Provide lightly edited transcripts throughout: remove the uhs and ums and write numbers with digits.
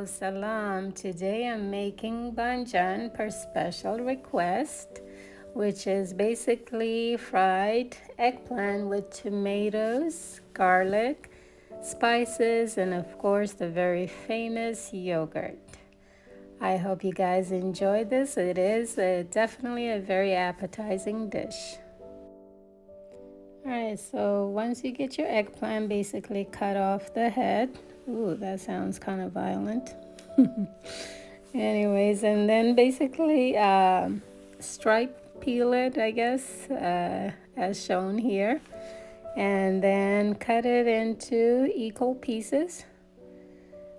Hello, salam. Today I'm making banjan per special request, which is basically fried eggplant with tomatoes, garlic, spices, and of course the very famous yogurt. I hope you guys enjoy this. It is definitely a very appetizing dish. Alright, so once you get your eggplant, basically cut off the head. Ooh, that sounds kind of violent. Anyways, and then basically stripe peel it, I guess, as shown here. And then cut it into equal pieces.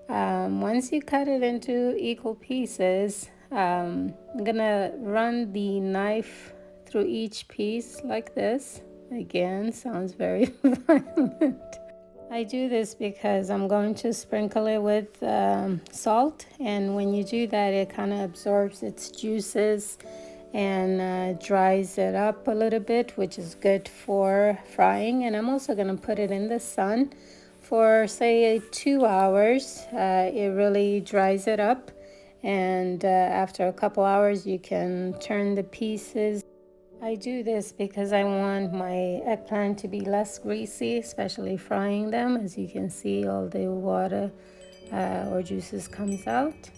Once you cut it into equal pieces, I'm gonna run the knife through each piece like this. Again, sounds very violent. I do this because I'm going to sprinkle it with salt, and when you do that, it kind of absorbs its juices and dries it up a little bit, which is good for frying. And I'm also going to put it in the sun for say 2 hours. It really dries it up, and after a couple hours you can turn the pieces. I do this because I want my eggplant to be less greasy, especially frying them. As you can see, all the water or juices comes out.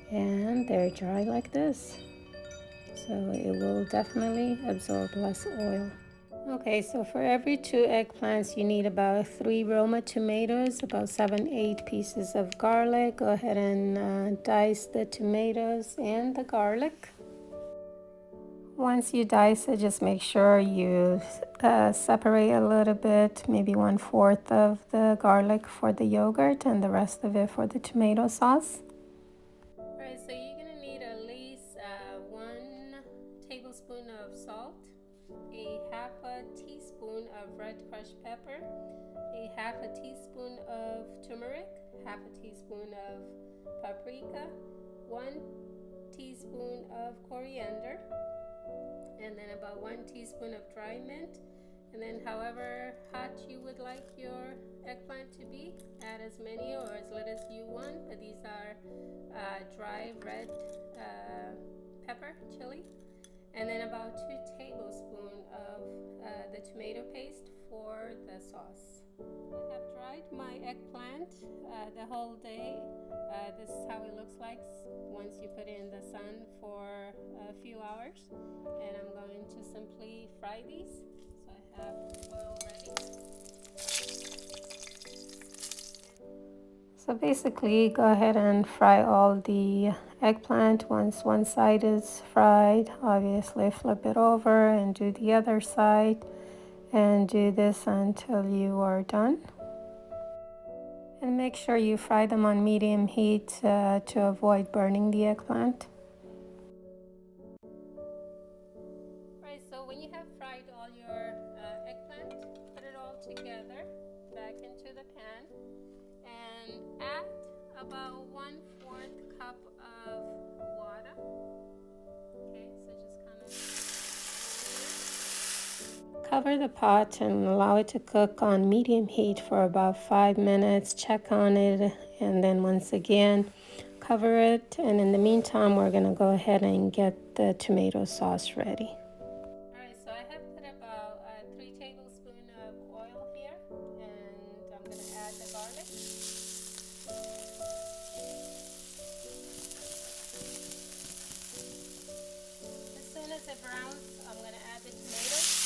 And they're dry like this. So it will definitely absorb less oil. Okay, so for every 2 eggplants, you need about 3 Roma tomatoes, about 7-8 pieces of garlic. Go ahead and dice the tomatoes and the garlic. Once you dice it, just make sure you separate a little bit, maybe 1/4 of the garlic for the yogurt and the rest of it for the tomato sauce. Alright, so you're going to need at least 1 tablespoon of salt, a half a teaspoon of red crushed pepper, a half a teaspoon of turmeric, half a teaspoon of paprika, 1 teaspoon of coriander, and then about 1 teaspoon of dry mint. And then however hot you would like your eggplant to be, add as many or as little as you want, but these are dry red pepper, chili. And then about 2 tablespoons of the tomato paste for the sauce. I have dried my eggplant the whole day. This is how it looks like once you put it in the sun for a few hours. And I'm going to simply fry these. So I have oil ready. So basically, go ahead and fry all the eggplant. Once one side is fried, obviously flip it over and do the other side, and do this until you are done. And make sure you fry them on medium heat to avoid burning the eggplant. Right, so when you have fried all your eggplant, put it all together back into the pan and add about 1/4 cup of water. Okay, so just kind of cover the pot and allow it to cook on medium heat for about 5 minutes. Check on it, and then once again cover it. And in the meantime, we're going to go ahead and get the tomato sauce ready. Alright, so I have put about 3 tablespoons of oil here, and I'm going to add the garlic. As soon as it browns, I'm going to add the tomatoes.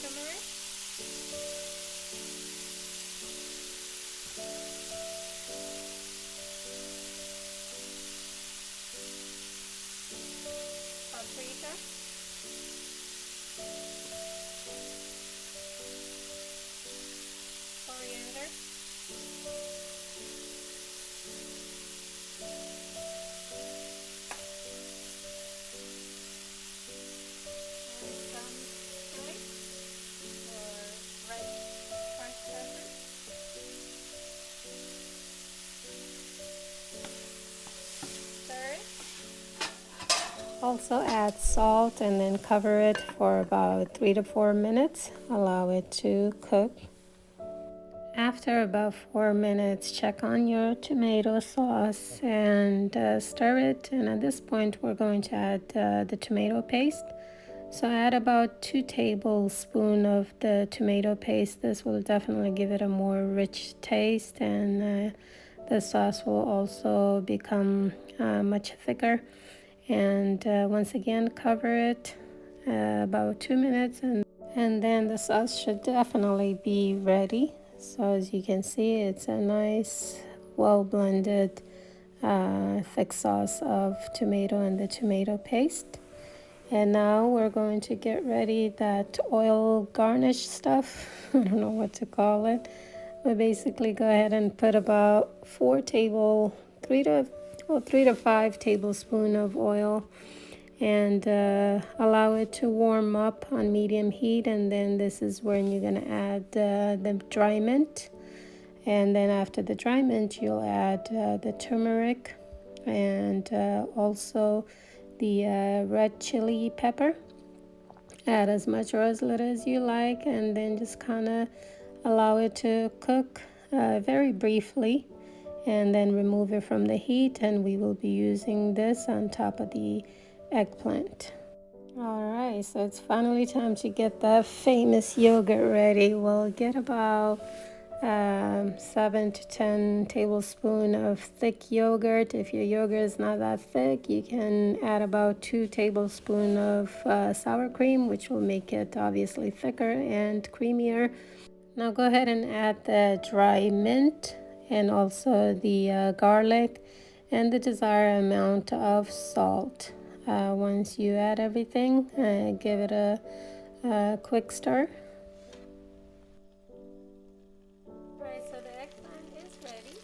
Turmeric, paprika, Also add salt and then cover it for about 3 to 4 minutes. Allow it to cook. After about 4 minutes, check on your tomato sauce and stir it. And at this point, we're going to add the tomato paste. So add about 2 tablespoons of the tomato paste. This will definitely give it a more rich taste, and the sauce will also become much thicker. And once again, cover it about 2 minutes, and then the sauce should definitely be ready. So as you can see, it's a nice, well blended, thick sauce of tomato and the tomato paste. And now we're going to get ready that oil garnish stuff. I don't know what to call it. But basically go ahead and put about 3 to 5 tablespoons of oil, and allow it to warm up on medium heat. And then this is when you're going to add the dry mint. And then after the dry mint, you'll add the turmeric and also the red chili pepper. Add as much or as little as you like, and then just kind of allow it to cook very briefly, and then remove it from the heat, and we will be using this on top of the eggplant. Alright, so it's finally time to get that famous yogurt ready. We'll get about 7 to 10 tablespoons of thick yogurt. If your yogurt is not that thick, you can add about 2 tablespoons of sour cream, which will make it obviously thicker and creamier. Now go ahead and add the dry mint and also the garlic and the desired amount of salt. Once you add everything, give it a quick stir. Alright, so the eggplant is ready.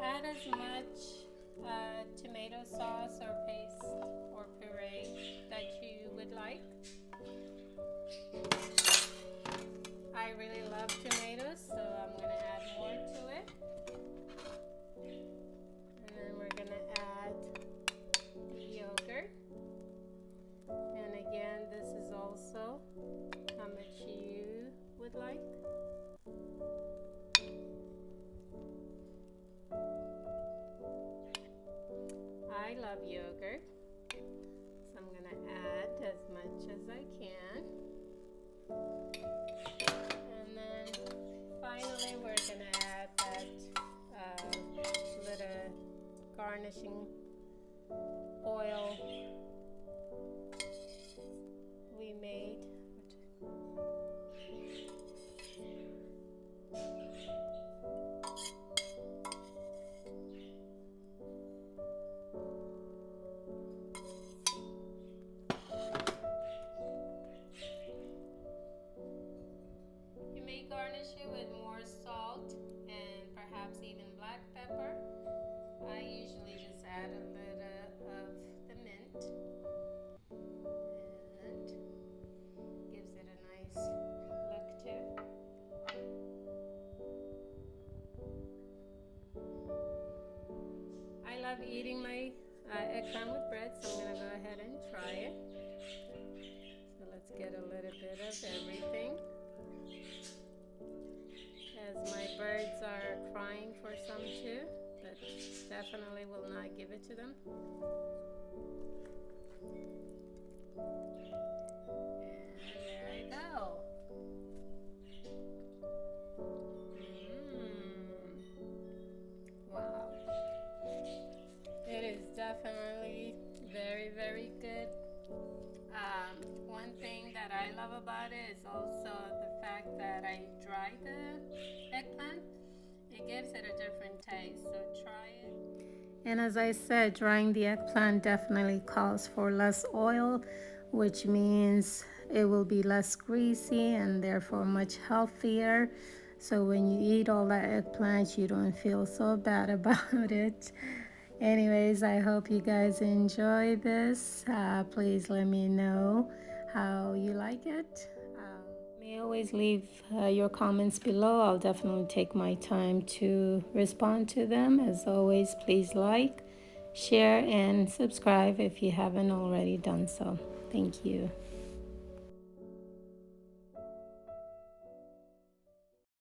Add as much tomato sauce or paste or puree that you would like. I really love tomatoes, so I'm going to add more to it. And then we're going to add the yogurt. And again, this is also how much you would like. I love yogurt, so I'm going to add as much as I can. And then finally we're going to add that little garnishing oil we made. You may garnish it with more salt and perhaps even black pepper. I usually just add a little of the mint, and gives it a nice look too. I love eating my eggplant with bread, so I'm going to go ahead and try it. So let's get a little bit of everything. As my birds are crying for some too, but definitely will not give it to them. And there I go. Wow. It is definitely very, very good. One thing that I love about it is also the fact that I dry the eggplant. It gives it a different taste, so try it. And as I said, drying the eggplant definitely calls for less oil, which means it will be less greasy and therefore much healthier. So when you eat all that eggplant, you don't feel so bad about it. Anyways, I hope you guys enjoy this. Please let me know how you like it. You may always leave your comments below. I'll definitely take my time to respond to them. As always, please like, share, and subscribe if you haven't already done so. Thank you.